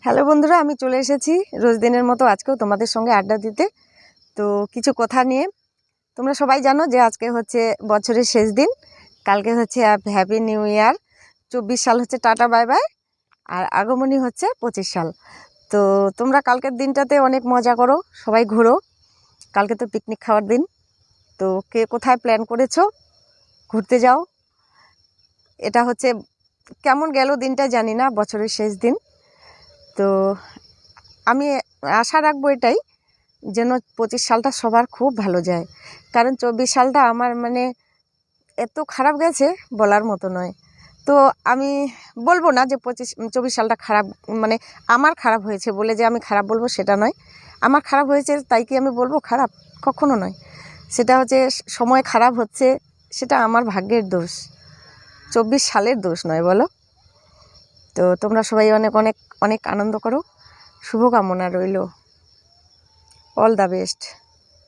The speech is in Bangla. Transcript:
হ্যালো বন্ধুরা, আমি চলে এসেছি রোজ দিনের মতো আজকেও তোমাদের সঙ্গে আড্ডা দিতে। তো কিছু কথা নিয়ে, তোমরা সবাই জানো যে আজকে হচ্ছে বছরের শেষ দিন, কালকে হচ্ছে হ্যাপি নিউ ইয়ার। 24 সাল হচ্ছে টাটা বাই বাই, আর আগমনী হচ্ছে 25 সাল। তো তোমরা কালকের দিনটাতে অনেক মজা করো, সবাই ঘোরো। কালকে তো পিকনিক খাওয়ার দিন। তো কে কোথায় প্ল্যান করেছো ঘুরতে যাও। এটা হচ্ছে কেমন গেল দিনটা জানি না, বছরের শেষ দিন। তো আমি আশা রাখবো এটাই, যেন 25 সালটা সবার খুব ভালো যায়। কারণ 24 সালটা আমার এত খারাপ গেছে বলার মতো নয়। তো আমি বলবো না যে 24 সালটা খারাপ, আমার খারাপ হয়েছে বলে যে আমি খারাপ বলবো সেটা নয়। আমার খারাপ হয়েছে তাই কি আমি বলবো খারাপ? কখনো নয়। সেটা হচ্ছে সময় খারাপ হচ্ছে, সেটা আমার ভাগ্যের দোষ, 24 সালের দোষ নয়, বলো। তো তোমরা সবাই অনেক অনেক অনেক আনন্দ করো, শুভকামনা রইল। All the best.